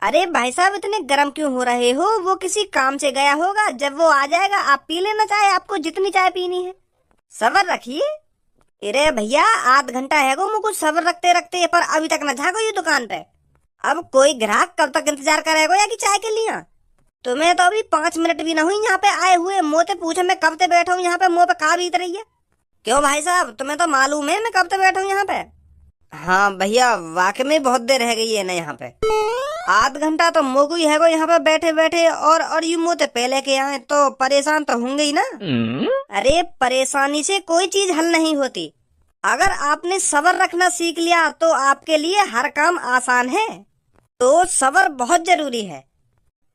अरे भाई साहब, इतने गर्म क्यों हो रहे हो? वो किसी काम से गया होगा, जब वो आ जाएगा आप पी लेना चाहे, आपको जितनी चाय पीनी है। सब्र रखिए। अरे भैया, आध घंटा है गो मुझको सब्र रखते रखते, पर अभी तक न जागो ये दुकान पे। अब कोई ग्राहक कब तक इंतजार करेगा या कि चाय के लिए? तुम्हें तो अभी 5 मिनट भी ना हुई यहाँ पे आए हुए, मुँह से पूछो मैं कब से बैठा हूँ यहाँ पे, मुँह पे कहा बीत रही है। क्यों भाई साहब, तुम्हें तो मालूम है मैं कब से बैठा हूँ यहाँ पे? हाँ भैया, वाकई में बहुत देर रह गई है ना यहाँ पे। आध घंटा तो मोगू ही है को यहाँ पे बैठे बैठे, और यू मुँह से पहले के आए तो परेशान तो होंगे ही ना। अरे परेशानी से कोई चीज हल नहीं होती। अगर आपने सब्र रखना सीख लिया तो आपके लिए हर काम आसान है। तो सब्र बहुत जरूरी है।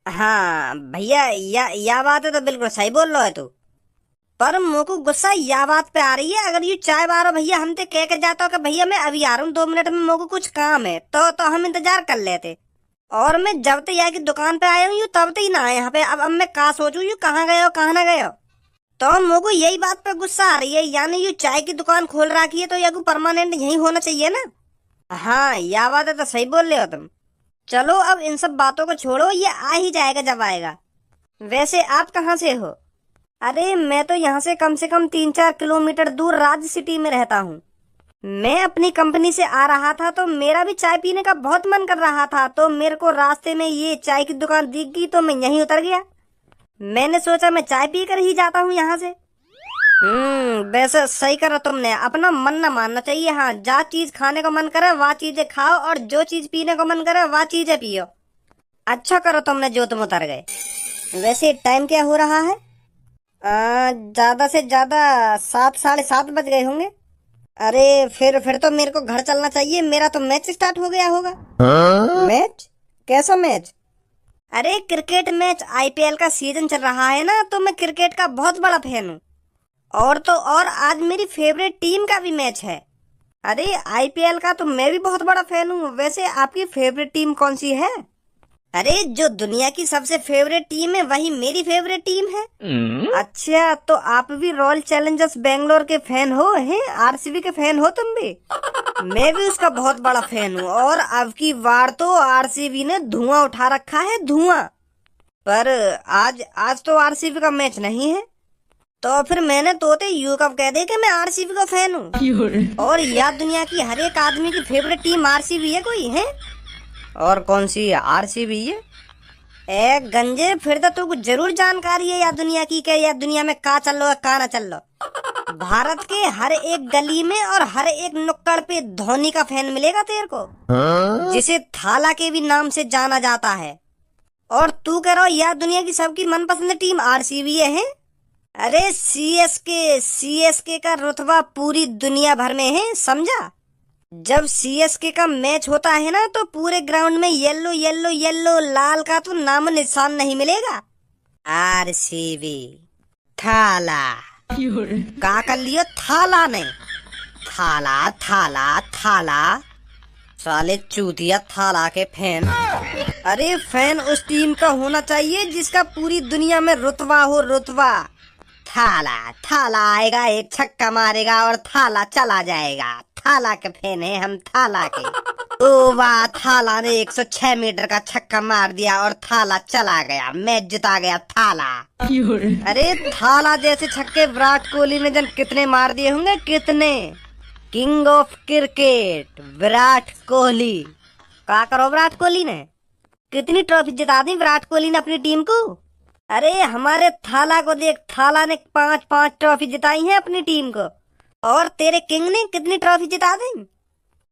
हाँ भैया, या बात है तो बिल्कुल सही बोल रहा है तू। पर मुझको गुस्सा या बात पे आ रही है, अगर यू चाय बारो भैया हम ते कह के जाता हो कि भैया मैं अभी आ रहा हूँ 2 मिनट में, मुझको कुछ काम है, तो हम इंतजार कर लेते। और मैं जब तक यहाँ की दुकान पे आया हूँ यू तब तक ही ना आया यहाँ पे। अब मैं कहा सोचू यू कहाँ गए हो कहाँ ना गए हो। तो मुझको यही बात पे गुस्सा आ रही है, यानी यू चाय की दुकान खोल रखी है तो या परमानेंट यही होना चाहिए ना। हाँ यह बात है तो सही बोल रहे हो तुम। चलो अब इन सब बातों को छोड़ो, ये आ ही जाएगा जब आएगा। वैसे आप कहाँ से हो? अरे मैं तो यहाँ से कम 3-4 किलोमीटर दूर राज सिटी में रहता हूँ। मैं अपनी कंपनी से आ रहा था तो मेरा भी चाय पीने का बहुत मन कर रहा था, तो मेरे को रास्ते में ये चाय की दुकान दिख गई तो मैं यहीं उतर गया। मैंने सोचा मैं चाय पी कर ही जाता हूँ यहाँ से। वैसे सही करो तुमने, अपना मन न मानना चाहिए। हाँ, जा चीज खाने को मन करे वह चीजें खाओ, और जो चीज पीने को मन करे वह चीजें पियो। अच्छा करो तुमने जो तुम उतर गए। वैसे टाइम क्या हो रहा है? ज्यादा से ज्यादा 7-7:30 बज गए होंगे। अरे फिर तो मेरे को घर चलना चाहिए, मेरा तो मैच स्टार्ट हो गया होगा। मैच? कैसा मैच? अरे क्रिकेट मैच, आईपीएल का सीजन चल रहा है ना, तो मैं क्रिकेट का बहुत बड़ा फैन हूँ। और तो और आज मेरी फेवरेट टीम का भी मैच है। अरे आईपीएल का तो मैं भी बहुत बड़ा फैन हूँ। वैसे आपकी फेवरेट टीम कौन सी है? अरे जो दुनिया की सबसे फेवरेट टीम है वही मेरी फेवरेट टीम है। अच्छा, तो आप भी रॉयल चैलेंजर्स बेंगलोर के फैन हो? हैं, आरसीबी के फैन हो तुम भी? मैं भी उसका बहुत बड़ा फैन हूँ, और अब की बार तो आरसीबी ने धुआं उठा रखा है, धुआं। पर आज तो आरसीबी का मैच नहीं है। तो फिर मैंने तोते यू कब कह दे कि मैं आरसीबी का फैन हूँ। और यह दुनिया की हर एक आदमी की फेवरेट टीम आरसीबी है कोई है? और कौन सी आरसीबी है? ए गंजे, फिर तो तुमको जरूर जानकारी है या दुनिया की के या दुनिया में का चल लो का ना चल लो। भारत के हर एक गली में और हर एक नुक्कड़ पे धोनी का फैन मिलेगा तेरे को, जिसे थाला के भी नाम से जाना जाता है। और तू कह रहा हो यह दुनिया की सबकी मनपसंद टीम आरसीबी है? अरे सीएसके का रुतबा पूरी दुनिया भर में है, समझा? जब सीएसके का मैच होता है ना तो पूरे ग्राउंड में येलो येलो येलो लाल का तो नाम निशान नहीं मिलेगा। आरसीबी थाला का कर लियो, थाला नहीं, थाला थाला थाला। साले चूतिया थाला के फैन। अरे फैन उस टीम का होना चाहिए जिसका पूरी दुनिया में रुतबा हो, रुतबा। थाला थाला आएगा, एक छक्का मारेगा और थाला चला जाएगा। थाला के फैन है हम, थाला के। ओ वाह, थाला ने 106 मीटर का छक्का मार दिया और थाला चला गया, मैच जिता गया थाला। अरे थाला जैसे छक्के विराट कोहली ने जन कितने मार दिए होंगे, कितने। King of cricket Virat Kohli. क्या करो विराट कोहली ने कितनी ट्रॉफी जिता दी विराट कोहली ने अपनी टीम को। अरे हमारे थाला को देख, थाला ने 5-5 ट्रॉफी जिताई है अपनी टीम को। और तेरे किंग ने कितनी ट्रॉफी जिता दी।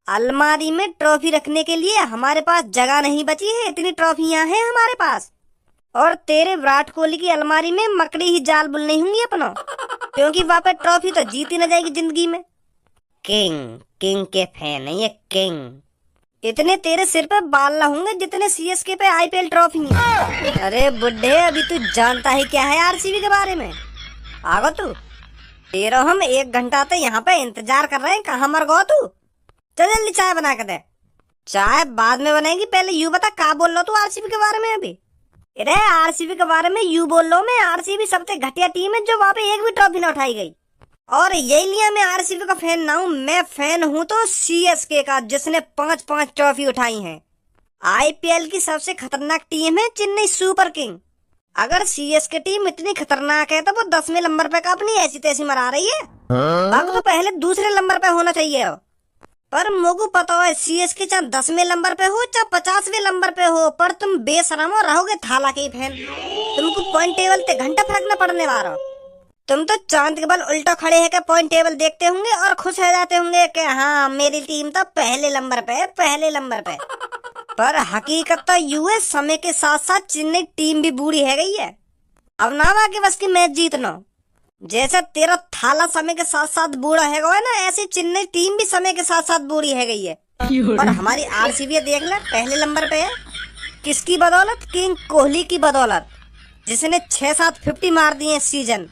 अलमारी में ट्रॉफी रखने के लिए हमारे पास जगह नहीं बची है, इतनी ट्रॉफियां हैं हमारे पास। और तेरे विराट कोहली की अलमारी में मकड़ी ही जाल बुननी होंगी अपना, क्योंकि वहां पे ट्रॉफी तो जीती न जाएगी जिंदगी में। किंग के फैन है ये, किंग। इतने तेरे सिर पे बाल ना होंगे जितने सीएसके पे आईपीएल ट्रॉफी है। अरे बुड्ढे, अभी तू जानता ही क्या है आरसीबी के बारे में? आगो तू, तेरा हम 1 घंटा तो यहाँ पे इंतजार कर रहे हैं, कहाँ मर गो तू? चल जल्दी चाय बना के दे। चाय बाद में बनेगी, पहले यू बता क्या बोल लो तू आरसीबी के बारे में अभी? अरे आरसीबी के बारे में यू बोल लो, मैं आरसीबी सबसे घटिया टीम है जो वहाँ पे एक भी ट्रॉफी न उठाई गई। और यही लिया मैं आरसीबी का फैन ना हूँ, मैं फैन हूँ तो सीएसके का, जिसने 5-5 ट्रॉफी उठाई हैं। आईपीएल की सबसे खतरनाक टीम है चेन्नई सुपर किंग। अगर सीएसके टीम इतनी खतरनाक है तो वो 10वें नंबर पे का अपनी ऐसी तैसी मरा रही है। अब तो पहले दूसरे नंबर पे होना चाहिए हो। पर मोगू पता है सीएसके चाहे 10वें नंबर पे हो चाहे 50वें नंबर पे हो, पर तुम बेशरम हो, रहोगे थाला के फैन। तुमको पॉइंट टेबल ते घंटा फर्क न पड़ने वाला। तुम तो चांद के बल उल्टा खड़े है पॉइंट टेबल देखते होंगे और खुश हो जाते होंगे कि हाँ मेरी टीम तो पहले नंबर पे है, पहले नंबर पे। पर हकीकत तो यूएस समय के साथ साथ चेन्नई टीम भी बूढ़ी है गई है। अब ना बाकी बस की मैच जीतना। जैसे तेरा थाला समय के साथ साथ बूढ़ा है गया ना, ऐसी चेन्नई टीम भी समय के साथ साथ बूढ़ी है गई है। और हमारी आरसीबी देख ले पहले नंबर पे है। किसकी बदौलत? किंग कोहली की बदौलत, जिसने 6-7 50 मार दिए इस सीजन।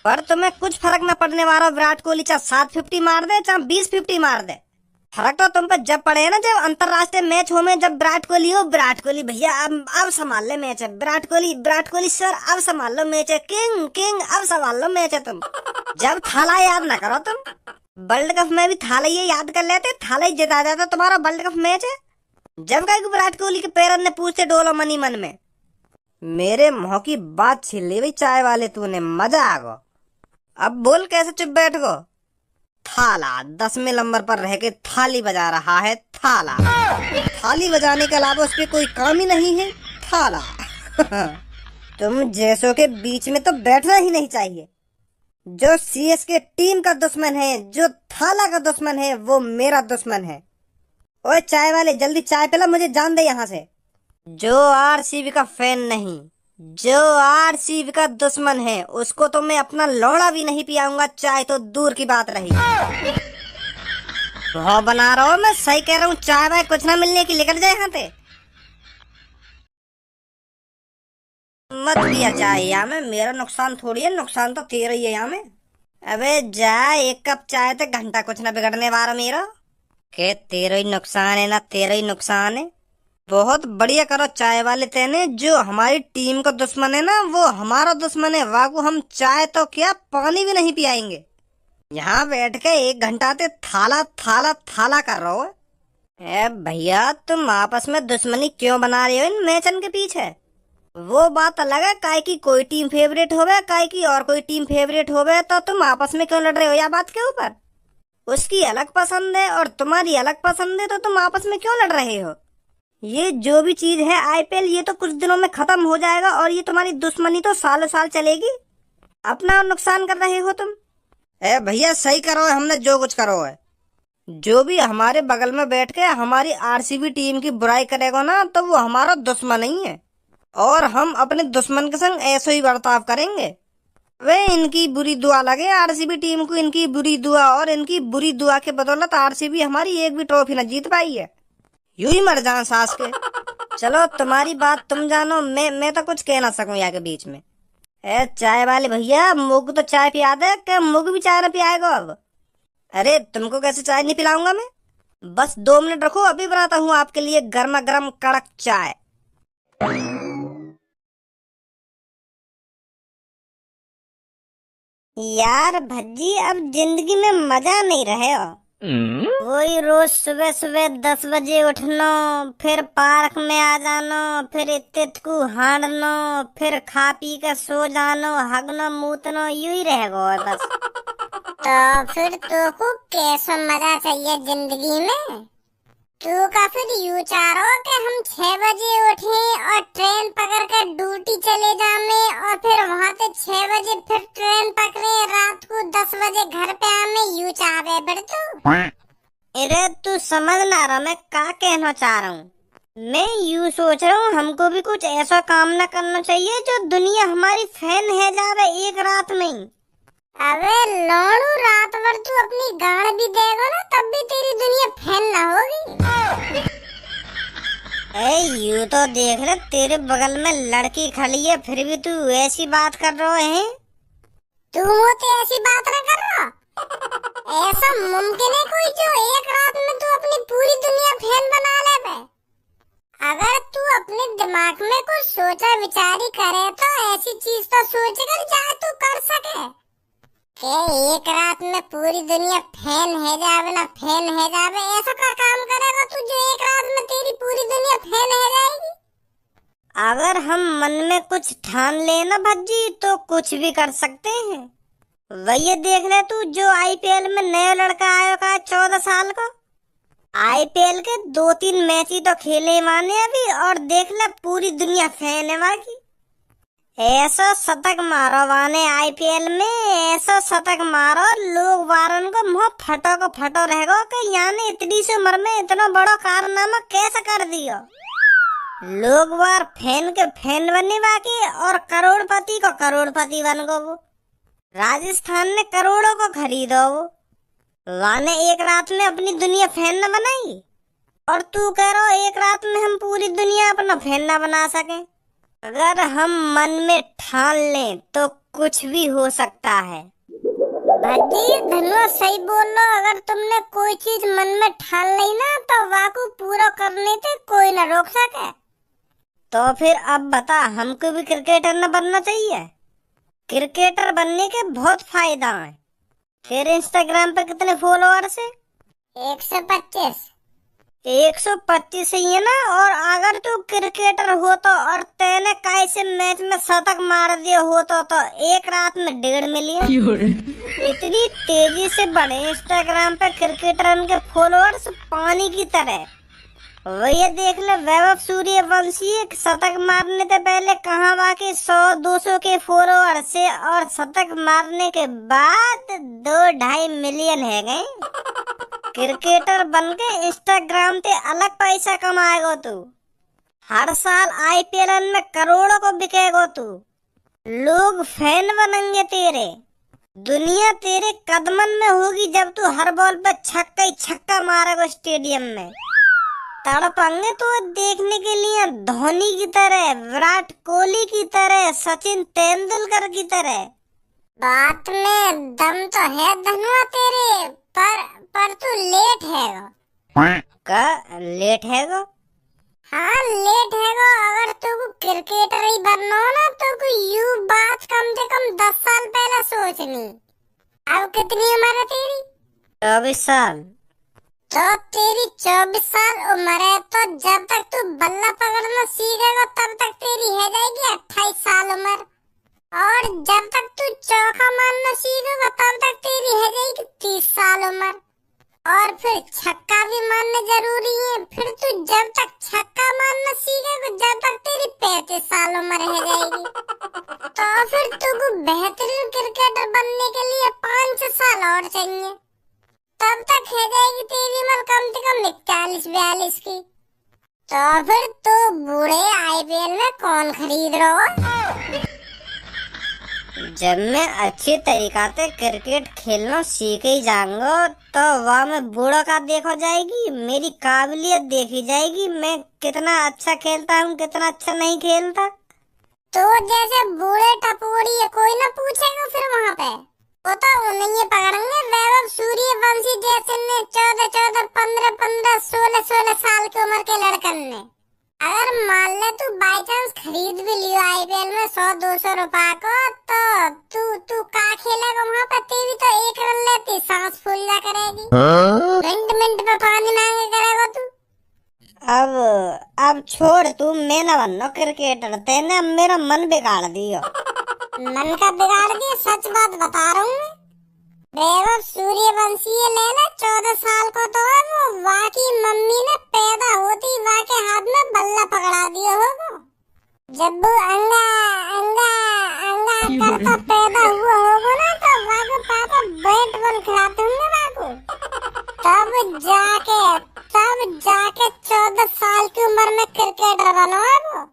पर तुम्हें कुछ फर्क न पड़ने वाला। विराट कोहली चाहे 7 50 मार दे चाहे 20 50 मार दे, फर्क तो तुम पे जब पड़े ना जब अंतरराष्ट्रीय मैच हो में, जब विराट कोहली हो, विराट कोहली भैया अब संभाल ले मैच है, विराट कोहली सर अब संभाल लो मैच है, किंग किंग अब संभाल लो मैच है। तुम जब थाला याद ना करो, तुम वर्ल्ड कप में भी थाला ये याद कर लेते, थाला ही जिता जाता तुम्हारा वर्ल्ड कप मैच है। जब कहीं विराट कोहली के पैरन ने पूछते डोलो मनी मन में। मेरे मुंह की बात छीन ली भाई चाय वाले तूने, मजा आ गो। अब बोल कैसे चुप बैठ गो। थाला 10वें नंबर पर रह के थाली बजा रहा है, थाला। थाली बजाने के अलावा उस पर कोई काम ही नहीं है, थाला। तुम जैसों के बीच में तो बैठना ही नहीं चाहिए। जो सीएसके टीम का दुश्मन है, जो थाला का दुश्मन है, वो मेरा दुश्मन है। ओए चाय वाले जल्दी चाय पिला, मुझे जान दे यहाँ से। जो आरसीबी का फैन नहीं, जो आरसीबी का दुश्मन है, उसको तो मैं अपना लौड़ा भी नहीं पियाऊंगा, चाय तो दूर की बात रही। बहुत बना रहा हूँ, मैं सही कह रहा हूँ। चाय वाय कुछ ना मिलने की निकल जाए यहाँ पे। मत पिया चाय यहाँ में, मेरा नुकसान थोड़ी है, नुकसान तो तेरा ही है यहाँ में। अबे जा, 1 कप चाय तो घंटा कुछ ना बिगड़ने वाला मेरा। के तेरा ही नुकसान है ना, तेरा ही नुकसान है। बहुत बढ़िया करो चाय वाले तेने। जो हमारी टीम का दुश्मन है ना, वो हमारा दुश्मन है। वाह, हम चाय तो क्या पानी भी नहीं पियाएंगे। यहाँ बैठ के 1 घंटा ते थाला थाला थाला कर रहे हो। ए भैया, तुम आपस में दुश्मनी क्यों बना रहे हो इन मैचन के पीछे? वो बात अलग है, काय की कोई टीम फेवरेट होवे, काय की और कोई टीम फेवरेट होवे, तो तुम आपस में क्यों लड़ रहे हो या बात के ऊपर? उसकी अलग पसंद है और तुम्हारी अलग पसंद है, तो तुम आपस में क्यों लड़ रहे हो? ये जो भी चीज है आईपीएल, ये तो कुछ दिनों में खत्म हो जाएगा और ये तुम्हारी दुश्मनी तो सालों साल चलेगी। अपना नुकसान कर रहे हो तुम। ए भैया सही करो, हमने जो कुछ करो है। जो भी हमारे बगल में बैठ के हमारी आरसीबी टीम की बुराई करेगा ना, तो वो हमारा दुश्मन नहीं है और हम अपने दुश्मन के संग ऐसे ही बर्ताव करेंगे। वे इनकी बुरी दुआ लगे आरसीबी टीम को, इनकी बुरी दुआ, और इनकी बुरी दुआ के बदौलत आरसीबी हमारी एक भी ट्रॉफी न जीत पाई है। यूं ही मर जाए सास के। चलो तुम्हारी बात तुम जानो, मैं तो कुछ कह ना सकूं यहाँ के बीच में। ए चाय वाले भैया, मुग तो चाय पिया दे, क्या मुग भी चाय न पियाएगा अब? अरे तुमको कैसे चाय नहीं पिलाऊंगा मैं? बस 2 मिनट रखो, अभी बनाता हूँ आपके लिए गर्मा गर्म कड़क चाय। यार भज्जी, अब जिंदगी में मजा नहीं रहे हो। वही रोज सुबह सुबह 10 बजे उठनो, फिर पार्क में आ जानो, फिर इत्तित को हांडनो, फिर खा पी कर सो जानो, हगनो मूतनो, यूं ही रह गो बस। तो फिर तो को कैसा मजा चाहिए जिंदगी में? तू का फिर यूं चाह रहा हो कि हम 6 बजे उठे और ट्रेन पकड़ कर ड्यूटी चले जामे, और फिर वहाँ से 6 बजे फिर ट्रेन पकड़े, रात को 10 बजे घर पे आमे, यूं चाह रहे फिर तू? अरे तू समझ ना रहा मैं क्या कहना चाह रहा हूँ। मैं यूं सोच रहा हूँ, हमको भी कुछ ऐसा काम न करना चाहिए जो दुनिया हमारी फैन है जावे एक रात में ही। अबे लोड़ू, रात भर तू अपनी गाड़ भी देगा ना, तब भी तेरी दुनिया फैन ना होगी। ए यूं तो देख ले, तेरे बगल में लड़की खड़ी है, फिर भी तू ऐसी बात कर रहे हैं। तू तो ऐसी बात ना कर रहा। ऐसा मुमकिन है कोई जो एक रात में तू अपनी पूरी दुनिया फैन बना ले बे? अगर तू अपने दिमाग में कुछ सोचा विचारी करे तो ऐसी चीज तो सोच कर जा तू कर सके कि एक रात में पूरी दुनिया फैन है जावे ना, फैन है जावे। ऐसा का काम करेगा तू जो एक रात में तेरी पूरी दुनिया फैन अगर हम मन में कुछ ठान लेना भज्जी तो कुछ भी कर सकते हैं। वही देख ले तू, जो आईपीएल में नया लड़का आया का 14 साल का, आईपीएल के 2-3 मैच ही तो खेले माने अभी, और देख ले पूरी दुनिया फैन है वहाँ की। ऐसा शतक मारो वाने आईपीएल में, ऐसा शतक मारो लोग वारन को मुँह फटो को फटो रहेगो कि यानी इतनी सी उम्र में इतना बड़ा कारनामा कैसे कर दियो। लोग वार फैन के फैन बने बाकी, और करोड़पति को करोड़पति बन गो वो। राजस्थान ने करोड़ों को खरीदो वो, वाने एक रात में अपनी दुनिया फैन न बनाई। और तू कह रहा एक रात में हम पूरी दुनिया अपना फैन न बना सके। अगर हम मन में ठान लें तो कुछ भी हो सकता है। भाजी धनुआ सही बोल लो, अगर तुमने कोई चीज मन में ठान ली ना तो वाकू पूरा करने से कोई न रोक सके। तो फिर अब बता, हमको भी क्रिकेटर न बनना चाहिए? क्रिकेटर बनने के बहुत फायदा हैं। फिर इंस्टाग्राम पे कितने फॉलोअर्स है? 125। 125 ही है ना। और अगर तू क्रिकेटर हो तो, और तेने कैसे मैच में शतक मार दिया हो तो एक रात में 1.5 मिलियन। इतनी तेजी से बढ़े इंस्टाग्राम पे क्रिकेटर के फॉलोअर्स पानी की तरह। वही देख ले वैभव सूर्यवंशी शतक मारने से पहले कहाँ बाकी 100-200 के फॉलोअर से, और शतक मारने के बाद 2-2.5 मिलियन है गए। क्रिकेटर बन के इंस्टाग्राम पे अलग पैसा कमाएगो तू। हर साल आईपीएल में करोड़ों को बिकेगो तू। लोग फैन बनेंगे तेरे। दुनिया तेरे कदमन में होगी जब तू हर बॉल पे छक्का ही छक्का मारेगा स्टेडियम में। तड़पेंगे तो देखने के लिए धोनी की तरह, विराट कोहली की तरह, सचिन तेंदुलकर की तरह। बात में दम तो है धनुआ तेरे, पर तू लेट है। का लेट है गो? हाँ लेट है गो। अगर तू क्रिकेटर ही बनना हो ना तो यू बात कम से कम 10 साल पहले सोचनी। अब कितनी उम्र है तेरी? 24 साल। तो तेरी 24 साल उम्र है, तो जब तक तू बल्ला पकड़ना सीखेगा तब तक तेरी है जाएगी 28 साल उम्र। और जब तक तू चौका मारना सीखेगा तब तक तेरी है जाएगी 30 साल उम्र। और फिर छक्का भी मारना जरूरी है। फिर तू जब तक छक्का मारना सीखेगा जब तक तेरी 35 साल उम्र है जाएगी। तो फिर तुझको बेहतरीन क्रिकेटर बनने के लिए 5 साल और चाहिए। तब तक है जाएगी तेरी उम्र कम से कम 41-42 की। तो फिर तो बूढ़े आईपीएल में कौन खरीद रहा हो? जब मैं अच्छी तरीका से क्रिकेट खेलना सीख ही जाऊंगा तो वहाँ में बूढ़ा का देखो जाएगी, मेरी काबिलियत देखी जाएगी, मैं कितना अच्छा खेलता हूँ कितना अच्छा नहीं खेलता। तो जैसे बूढ़े टपोरी है कोई ना पूछेगा फिर वहाँ पे, वो तो उन्हें पकड़ेंगे। वैभव सूर्यवंशी जैसे ने 14-14, 15-15, 16-16 साल की उम्र के लड़कन ने अगर मान ले तू बाई चांस खरीद भी लियो आईपीएल में 100-200 रुपए को, तो तू का खेलेगा वहाँ पे? तेरी तो एक रन लेती सांस फूल जा करेगी। मिनट मिनट पे पानी मांगे करेगा तू। अब छोड़ तू, मैं न बनना क्रिकेटर। तेने अब मेरा मन बिगाड़ दियो। मन का बिगाड़ दिया? सच बात बता रहा हूँ मैं। वैभव सूर्यवंशी ले ले 14 साल को तो है वो, वाकी मम्मी ने पैदा होती वाके हाथ में बल्ला पकड़ा दिया होगा। जब वो अंगा अंगा अंगा करता पैदा हुआ होगा ना तो वाको पापा बैट बॉल खिलाते होंगे वाको। तब जाके 14 साल की उम्र में क्रिकेटर बना है वो।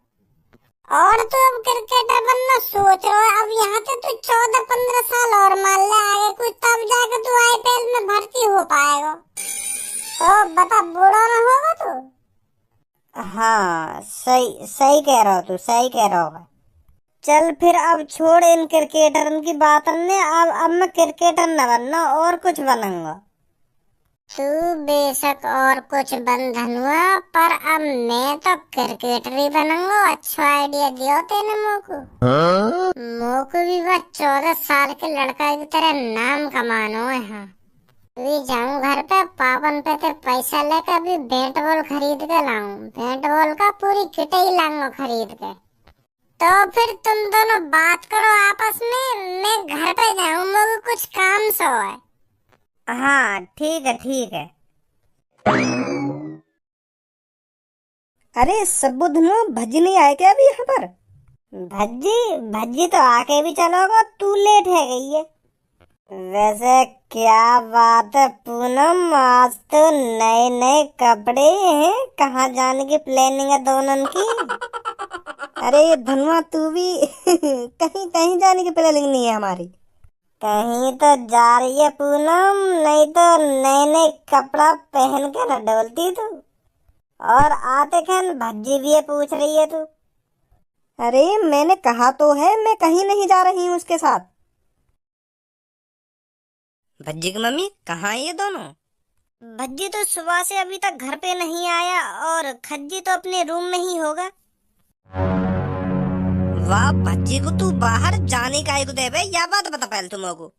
और तो अब क्रिकेटर बनना सोच रहा है। अब यहाँ से तू 14-15 साल और मान ले आगे कुछ, तब जाके तू आईपीएल में भर्ती हो पाएगा। तो बता बूढ़ा ना होगा तू? हाँ सही कह रहा हो तू, सही कह रहा होगा। चल फिर अब छोड़ इन क्रिकेटर की बात ने। अब मैं क्रिकेटर न बनना और कुछ बनूंगा। तू बेशक और कुछ बन धनुआ, पर अब मैं तो क्रिकेटर ही बनूंगा। अच्छा आइडिया दिया तेने मोको भी बस 14 साल के लड़का की तरह नाम कमाना है। हाँ अभी जाऊं घर पे पापन पे ते पैसा लेकर अभी बैट बॉल खरीद के लाऊं। बैट बॉल का पूरी किट ही लाऊंगा खरीद के। तो फिर तुम दोनों बात करो आपस में, मैं घर पे जाऊं, मुझे कुछ काम सो है। हाँ ठीक है ठीक है। अरे सब्बू धनु भज्जी नहीं आए क्या अभी यहाँ पर? भज्जी भज्जी तो आके भी चलोगा, तू लेट है गई है। वैसे क्या बात है पूनम, आज तो नए नए कपड़े हैं, कहाँ जाने की प्लानिंग है दोनों की? अरे धनुआ तू भी कहीं कहीं जाने की प्लानिंग नहीं है हमारी? कहीं तो जा रही है पूनम, नहीं तो नए नए कपड़ा पहन के न डोलती तू। और आते खैन भज्जी भी ये पूछ रही है तू। अरे मैंने कहा तो है मैं कहीं नहीं जा रही हूँ उसके साथ। भज्जी की मम्मी कहाँ है ये दोनों? भज्जी तो सुबह से अभी तक घर पे नहीं आया और खज्जी तो अपने रूम में ही होगा। वाह भज्जी को तू बाहर जाने का एक दे बे, या बात बता पहले तुमको।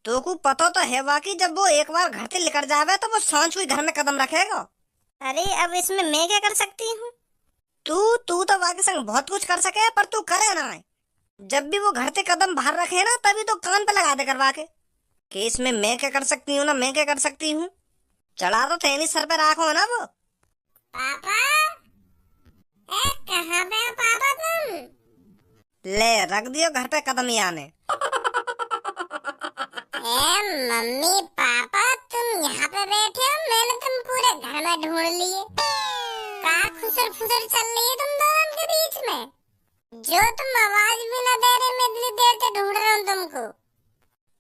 तो को पता तो है वाकई जब वो एक बार घर से निकल जावे तो वो सांझ हुई घर में कदम रखेगा। अरे अब इसमें मैं क्या कर सकती हूँ? तू तो वाकई संग बहुत कुछ कर सके पर तू करे ना है। जब भी वो घर से कदम बाहर रखे ना तभी तो कान पे लगा दे करवा के कि इसमें मैं क्या कर सकती हूँ ना मैं क्या कर सकती हूँ। चढ़ा तो थे नहीं सर पे राखो ना वो। पापा, ए कहाँ पे हो पापा तुम? ले रख दियो घर पे कदम ही आने। मम्मी पापा तुम यहाँ पे बैठे हो, मैंने तुम पूरे घर में ढूंढ लिए। कहाँ खुसर फुसर चल रही है तुम दोनों के बीच में, जो तुम आवाज भी न दे रहे, मैं इतनी देर से ढूंढ रहा हूँ तुमको।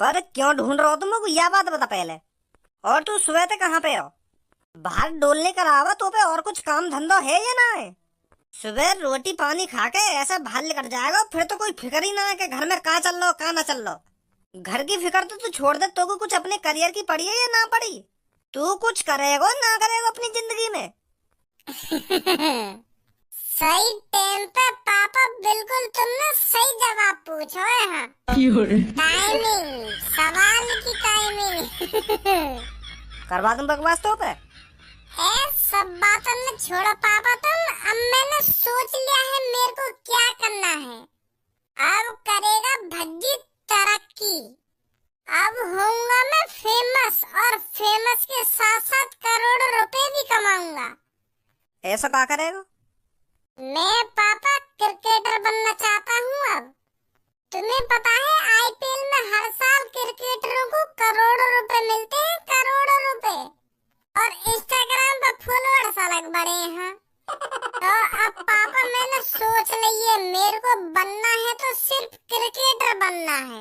पर क्यों ढूंढ रहा हो तुमको, यह बात बता पहले। और तू सुबह से कहाँ पे हो? बाहर डोलने का अलावा तो पे और कुछ काम धंधा है या ना है? सुबह रोटी पानी खा के ऐसा बाहर निकल जाएगा फिर तो कोई फिक्र ही ना है कि घर में कहाँ चल लो कहाँ ना चल लो। घर की फिक्र तो तू छोड़ दे, तो को कुछ अपने करियर की पड़ी है या ना पड़ी? तू कुछ करेगा ना करेगा अपनी जिंदगी में? सही टाइम पे पापा, बिल्कुल तुमने सही जवाब पूछा है। हाँ टाइमिंग, सवाल की टाइमिंग। करवा दूं बकवास तो पे। सब बातों में छोड़ो पापा तुम, अब मैंने सोच लिया है मेरे को क्या करना है। अब करेगा भज्जी तरक्की, अब होऊंगा मैं फेमस, और फेमस के साथ साथ करोड़ों रुपए भी कमाऊंगा। ऐसा क्या करेगा? मैं पापा क्रिकेटर बनना चाहता हूँ। अब तुम्हें पता है आईपीएल में हर साल क्रिकेटरों को करोड़ों रुपए मिलते हैं, करोड़ों रुपए। और इंस्टाग्राम पर फॉलोअर्स अलग बढ़े हैं। तो अब पापा मैंने सोच लिया है, मेरे को बनना है तो सिर्फ क्रिकेटर बनना है।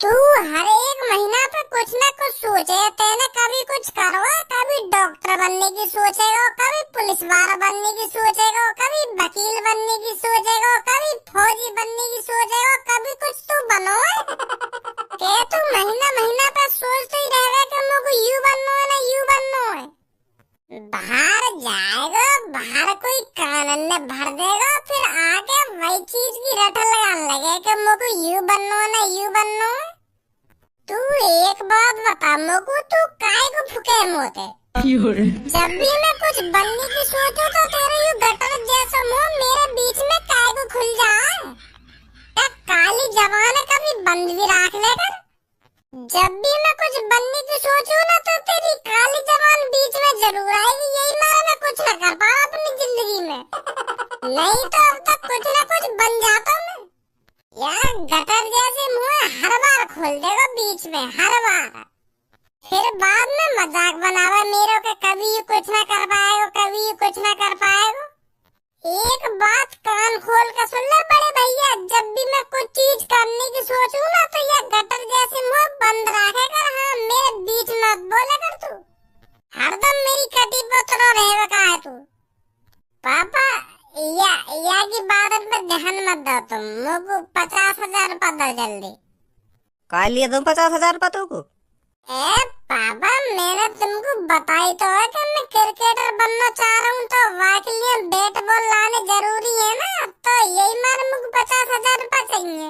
तू हर एक महीना पे कुछ ना कुछ सोचे, तेने कभी कुछ करवा, कभी डॉक्टर बनने की सोचेगा, कभी पुलिस वाला बनने की सोचेगा, कभी वकील बनने की सोचेगा, कभी फौजी बनने की सोचेगा, कभी कुछ तू बनो के तू महीना महीना पे सोचते ही रहेगा कि मुझे यू बनना है ना यू बनना है। बाहर जाएगा, बाहर कोई कानून ने भर देगा, फिर आके वही चीज की रट लगाने लगे कि मुझे यू बनना है ना यू बनना है। तू एक बात बता मुझको, तू काय को फुके मोते? जब भी मैं कुछ बनने की सोचूं तो तेरे यू गटर जैसा मुंह मेरे बीच में काय को खुल जाए। काली जबान कभी बंद भी रख लेकर। जब भी मैं कुछ बनने की सोचूं ना तो तेरी काली जबान बीच में जरूर आएगी, यही मारा मैं कुछ न कर पाया अपनी जिंदगी में। नहीं तो अब तक कुछ न कुछ बन जाता मैं। यार गटर जैसे मुंह हर बार खोल देगा बीच में, हर बार। फिर बाद में मजाक बनावा मेरे के, कभी ये कुछ ना कर पाएगा, कभी ये कुछ ना कर पाएगा। एक बात कान खोल कर सुन ले बड़े भैया, जब भी मैं कुछ चीज करने की सोचूं ना तो ये गटर जैसे मुंह बंद रखेगा। हाँ मेरे बीच मत बोला कर तू, हरदम मेरी कटी पत्रों रहेगा का है तू। पापा या की बात पे ध्यान मत दो तुम, मुझको 50,000 रुपया दो जल्दी। का लिए दूं 50,000 रुपया तुमको? पापा मैंने तुमको बताई तो है कि मैं क्रिकेटर बनना चाह रहा हूँ, तो वाकई लिए बैट बॉल लाने जरूरी है ना, तो यही मारे मुझको 50,000 रुपया चाहिए।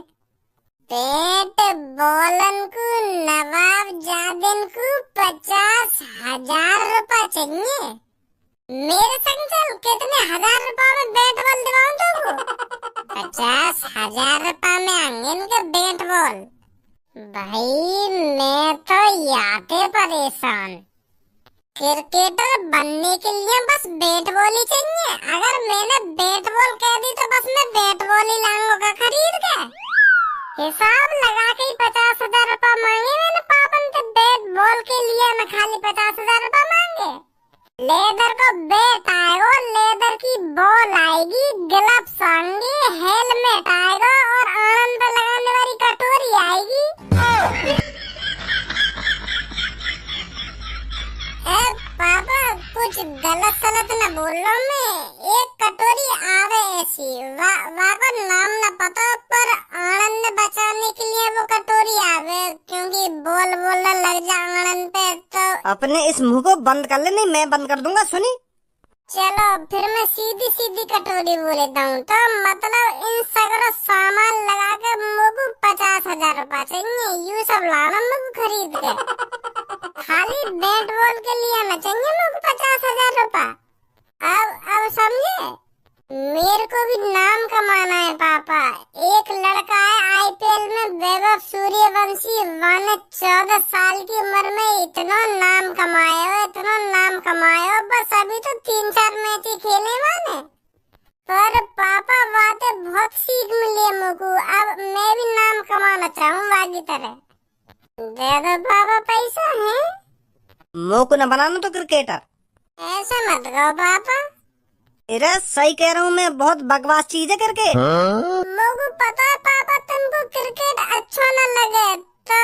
बैट बॉलन को नवाब जादिन को 50,000 रुपया चाहिए। मेरे संग चल, कितने 1000 रुपए में बैट बॉल दिलाऊं तुमको? 50,000 रुपए में आएंगे इनके बैट बॉल। भाई मैं तो याते परेशान, क्रिकेटर बनने के लिए बस बैट बॉल ही चाहिए। अगर मैंने बैट बॉल कह दी तो बस मैं बैट बॉल ही लाऊंगा खरीद के। हिसाब लगा के ही 50,000 रुपए मांगे मैंने पापन से बैट बॉल के लिए। मैं खाली 50,000 रुपए मांगे। लेदर को बैट आएगा, लेदर की बॉल आएगी, ग्लव्स आएंगे, हेलमेट आएगा और आनंद लगाने वाली कटोरी आएगी। पापा कुछ गलत सलत न बोल रहा हूँ मैं। एक कटोरी आवे ऐसी, वाको नाम न पता, पर आनंद बचाने के लिए वो कटोरी आवे, क्योंकि बोल बोलने लग जा आनंद पे तो। अपने इस मुंह को बंद कर ले, नहीं मैं बंद कर दूंगा। सुनी, चलो फिर मैं सीधी सीधी कटोरी बोलेता हूँ। तो मतलब इन सगड़ों सामान लगा के मुझको 50,000 रुपए चाहिए। यू सब लाना मुझको खरीद के। खाली बैट बॉल के लिए ना चाहिए मुझको 50,000 रुपए। अब समझे, मेरे को भी नाम कमाना है पापा। एक लड़का है आईपीएल में, वैभव सूर्यवंशी, वाने 14 साल की उम्र में इतना नाम कमाया, इतना नाम कमाया। बस अभी तो 3-4 मैच ही खेले वाने, पर पापा बातें बहुत सीख मिली है मुझको। अब मैं भी नाम कमाना चाहूँ बाकी तरह। दे दो पापा पैसा है। मुंह को न बनाना तो क्रिकेटर। ऐसा मत कहो पापा। अरे सही कह रहा हूँ मैं, बहुत बकवास चीज है क्रिकेट। मुझको पता है पापा तुमको क्रिकेट अच्छा न लगे, तो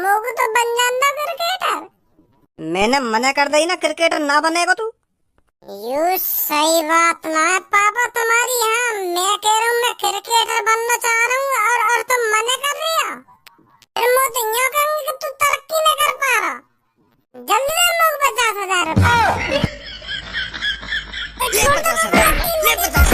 मुझको तो बन जाना क्रिकेटर। मैंने मना कर दी ना, क्रिकेटर ना बनेगा तू। यू सही बात ना है पापा तुम्हारी। यहाँ मैं कह रहा हूँ मैं क्रिकेटर बनना चाह रहा हूँ और तुम मना कर रही हो। फिर मैं तो यूँ कहूँगी कि तू तरक्की नहीं कर पा रहा। जल्दी दे मुझको 50,000 रुपए। ले 50,000, ले 50,000।